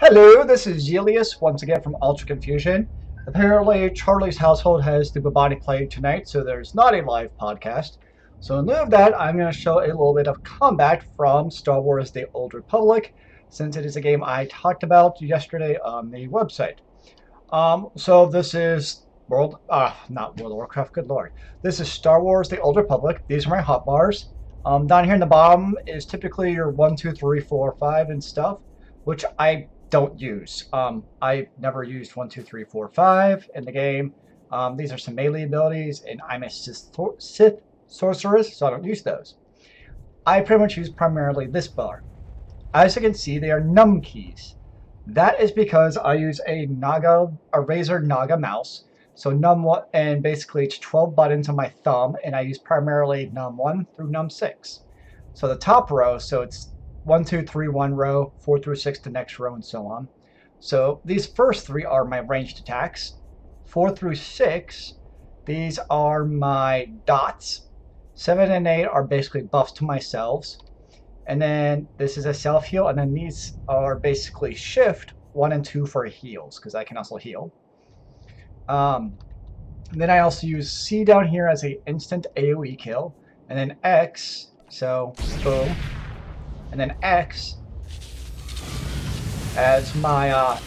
Hello, this is Zealeus once again from Ultra Confusion. Apparently, Charlie's household has the bubonic plague tonight, so there's not a live podcast. So, in lieu of that, I'm going to show a little bit of combat from Star Wars The Old Republic, since it is a game I talked about yesterday on the website. So this is not World of Warcraft, good lord. This is Star Wars The Old Republic. These are my hotbars. Down here in the bottom is typically your 1, 2, 3, 4, 5 and stuff, which I don't use. I never used 1, 2, 3, 4, 5 in the game. These are some melee abilities, and I'm a Sith Sorceress, so I don't use those. I pretty much use primarily this bar. As you can see, they are num keys. That is because I use a Razer Naga mouse. So num 1, and basically it's 12 buttons on my thumb, and I use primarily num 1 through num 6. So the top row, so it's 1, 2, 3, 1 row, 4 through 6 the next row, and so on. So these first 3 are my ranged attacks. 4 through 6, these are my dots. 7 and 8 are basically buffs to myself. And then this is a self-heal, and then these are basically shift 1 and 2 for heals, because I can also heal. Then I also use C down here as a instant AoE kill, and then X, so boom, and then X as my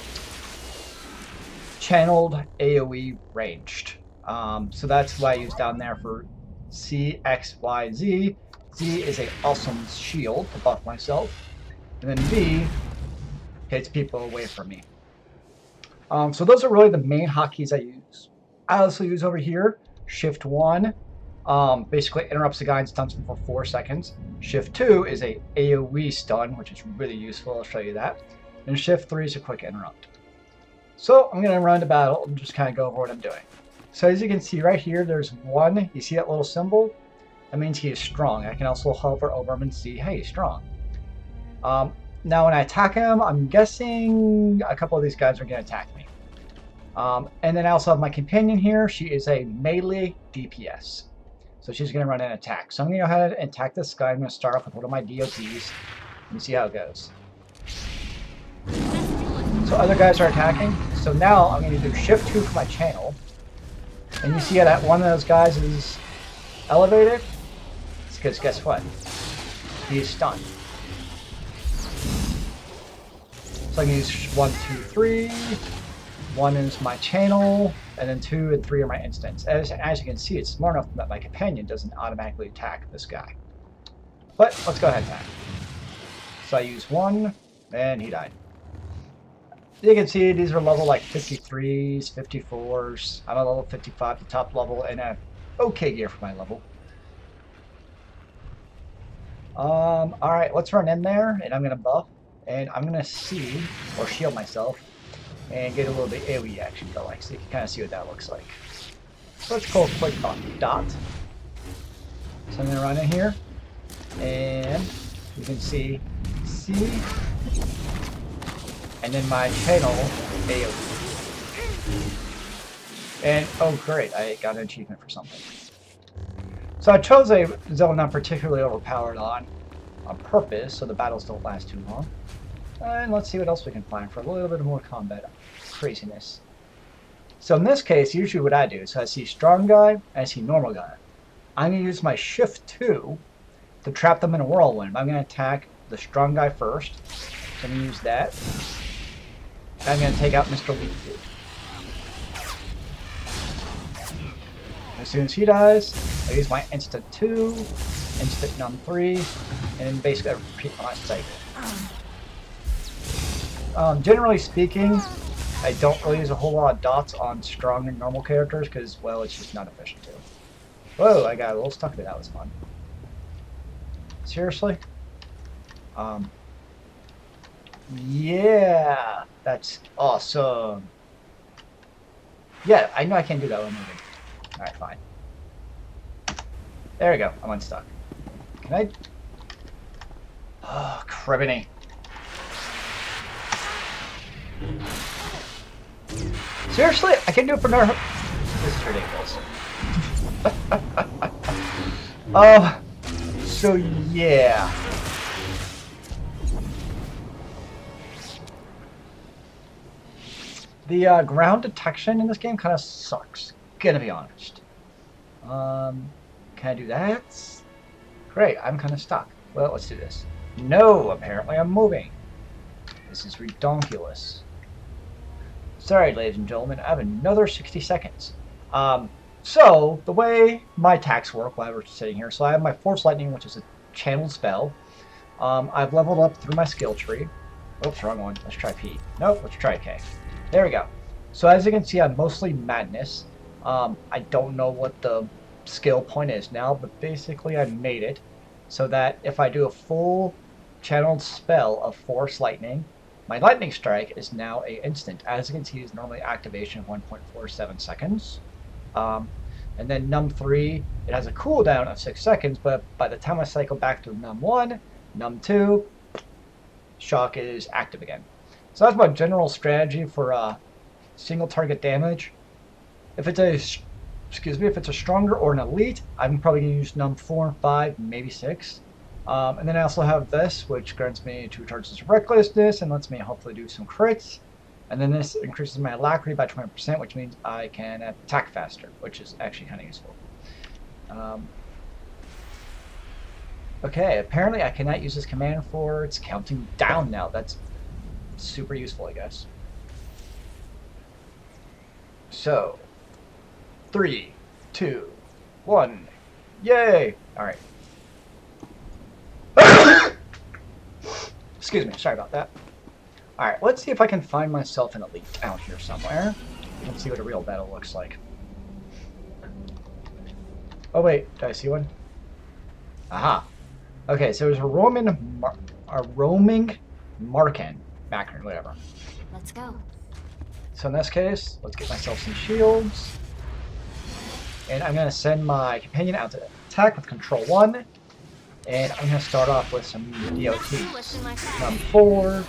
channeled AoE ranged. So that's what I use down there for C, X, Y, Z. Z is a awesome shield to buff myself, and then V hits people away from me. So those are really the main hotkeys I use. I also use over here Shift 1, basically interrupts the guy and stuns him for 4 seconds. Shift 2 is a AoE stun, which is really useful. I'll show you that. And Shift 3 is a quick interrupt. So I'm going to run to battle and just kind of go over what I'm doing. So as you can see right here, there's 1. You see that little symbol? That means he is strong. I can also hover over him and see, hey, he's strong. Now when I attack him, I'm guessing a couple of these guys are going to attack me. And then I also have my companion here. She is a melee DPS. So she's going to run an attack. So I'm going to go ahead and attack this guy. I'm going to start off with one of my DOTs and see how it goes. So other guys are attacking. So now I'm going to do Shift 2 for my channel. And you see how that one of those guys is elevated? It's because guess what? He is stunned. So I can use 1, 2, 3. 1 is my channel, and then 2 and 3 are my instants. As you can see, it's smart enough that my companion doesn't automatically attack this guy. But let's go ahead and attack. So I use 1, and he died. You can see these are level like 53s, 54s. I'm a level 55, the top level, and a okay gear for my level. Alright, let's run in there, and I'm going to buff. And I'm going to see, or shield myself, and get a little bit AoE action going, so you can kind of see what that looks like. So let's call a quick dot. So I'm going to run in here, and you can see C, and then my channel AoE. And, oh great, I got an achievement for something. So I chose a zone not particularly overpowered on purpose, so the battles don't last too long. And let's see what else we can find for a little bit more combat craziness. So in this case, usually what I do is I see strong guy, and I see normal guy. I'm going to use my Shift 2 to trap them in a whirlwind. I'm going to attack the strong guy first. So I'm going to use that. And I'm going to take out Mr. Weak Dude. As soon as he dies, I use my instant 2, instant num 3, and then basically I repeat my cycle. Generally speaking, I don't really use a whole lot of dots on strong and normal characters because, well, it's just not efficient to. Whoa, I got a little stuck there. That was fun. Seriously? Yeah, that's awesome. Yeah, I know I can't do that one moving. Alright, fine. There we go. I'm unstuck. Can I? Oh, criminy. Seriously? I can do it for no... This is ridiculous. So yeah. The ground detection in this game kind of sucks. Gonna be honest. Can I do that? Great, I'm kind of stuck. Well, let's do this. No, apparently I'm moving. This is redonkulous. Sorry, ladies and gentlemen, I have another 60 seconds. So, the way my attacks work while we're sitting here, so I have my Force Lightning, which is a channeled spell. I've leveled up through my skill tree. Oops, wrong one. Let's try P. Nope, let's try K. There we go. So as you can see, I'm mostly Madness. I don't know what the skill point is now, but basically I made it so that if I do a full channeled spell of Force Lightning, my Lightning Strike is now a instant. As you can see, it's normally activation of 1.47 seconds. And then Num 3, it has a cooldown of 6 seconds, but by the time I cycle back to Num 1, Num 2, Shock is active again. So that's my general strategy for single target damage. If it's a stronger or an elite, I'm probably going to use Num 4 and 5, maybe 6. And then I also have this, which grants me 2 charges of Recklessness and lets me hopefully do some crits. And then this increases my alacrity by 20%, which means I can attack faster, which is actually kind of useful. Okay, apparently I cannot use this command for its counting down now. That's super useful, I guess. So, 3, 2, 1, yay! Alright. Excuse me, sorry about that. Alright, let's see if I can find myself an elite out here somewhere. Let's see what a real battle looks like. Oh wait, did I see one? Aha! Okay, so there's a roaming Marken, Macron, whatever. Let's go. So in this case, let's get myself some shields. And I'm going to send my companion out to attack with Control 1. And I'm going to start off with some DOTs. Num 4,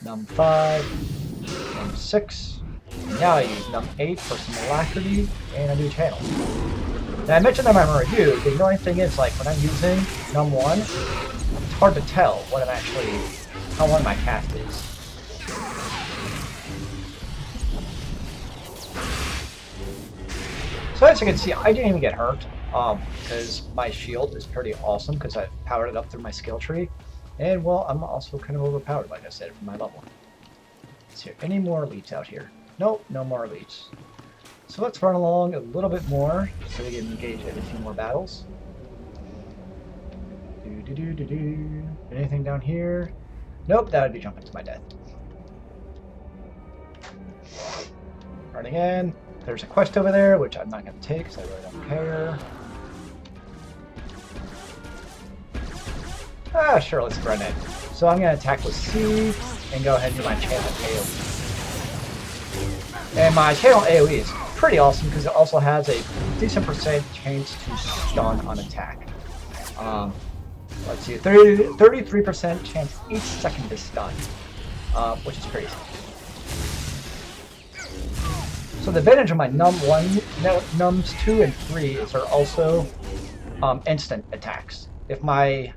Num 5, Num 6. And now I use Num 8 for some alacrity, and I do channel. Now I mentioned that in my review, the annoying thing is, like, when I'm using Num 1, it's hard to tell what I'm actually, how long my cast is. So as you can see, I didn't even get hurt, because my shield is pretty awesome, because I've powered it up through my skill tree. And, well, I'm also kind of overpowered, like I said, for my level. Let's see, any more elites out here? Nope, no more elites. So let's run along a little bit more, so we can engage in a few more battles. Anything down here? Nope, that would be jumping to my death. Run again. There's a quest over there, which I'm not going to take, because I really don't care. Ah, sure, let's run it. So I'm going to attack with C, and go ahead and do my channel AoE. And my channel AoE is pretty awesome, because it also has a decent percent chance to stun on attack. Let's see, 33% chance each second to stun, which is crazy. So the advantage of my Num 1, Nums 2 and 3 is they're also instant attacks. If my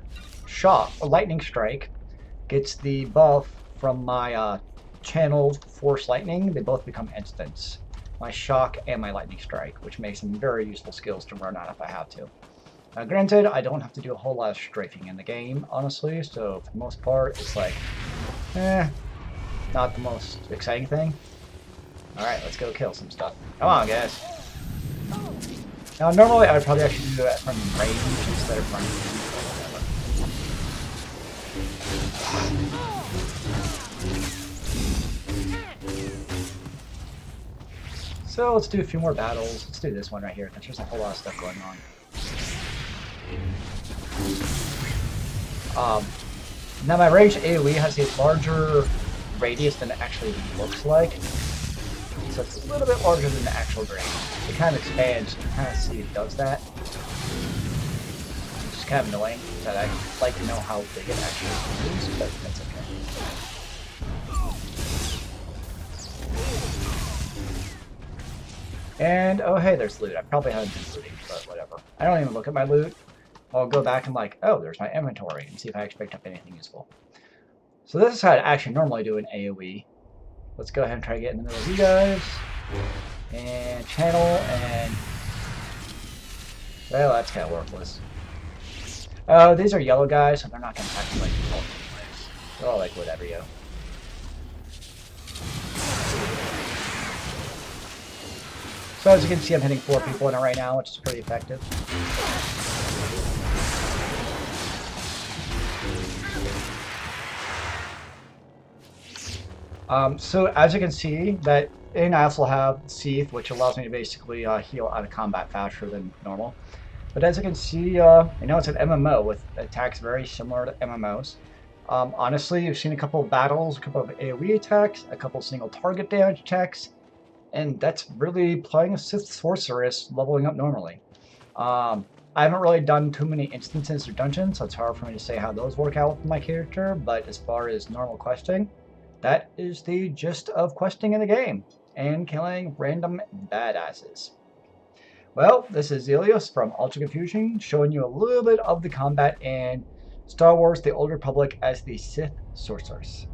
shot, or Lightning Strike, gets the buff from my channeled Force Lightning, they both become instants. My Shock and my Lightning Strike, which makes them very useful skills to run out if I have to. Granted, I don't have to do a whole lot of strafing in the game, honestly, so for the most part, it's like, not the most exciting thing. Alright, let's go kill some stuff. Come on, guys. Now, normally I would probably actually do that from range instead of from whatever. So let's do a few more battles. Let's do this one right here, because there's a whole lot of stuff going on. Now my range AoE has a larger radius than it actually looks like. So it's a little bit larger than the actual range. It kind of expands, you can kind of see it does that. Which is kind of annoying, that I'd like to know how big it actually is, but that's okay. And, oh hey, there's loot. I probably haven't been looting, but whatever. I don't even look at my loot. I'll go back and like, oh, there's my inventory, and see if I actually picked up anything useful. So this is how I actually normally do an AoE. Let's go ahead and try to get in the middle of you guys. And channel, and... well, that's kind of worthless. Oh, these are yellow guys, so they're not going to attack like multiple ways. They're all like whatever, yo. So as you can see, I'm hitting 4 people in it right now, which is pretty effective. So as you can see, that and I also have Sith, which allows me to basically heal out of combat faster than normal. But as you can see, it's an MMO with attacks very similar to MMOs. Honestly, you've seen a couple of battles, a couple of AoE attacks, a couple of single target damage attacks, and that's really playing a Sith Sorceress leveling up normally. I haven't really done too many instances or dungeons, so it's hard for me to say how those work out with my character, but as far as normal questing, that is the gist of questing in the game, and killing random badasses. Well, this is Zealeus from Ultra Confusion, showing you a little bit of the combat in Star Wars The Old Republic as the Sith Sorceress.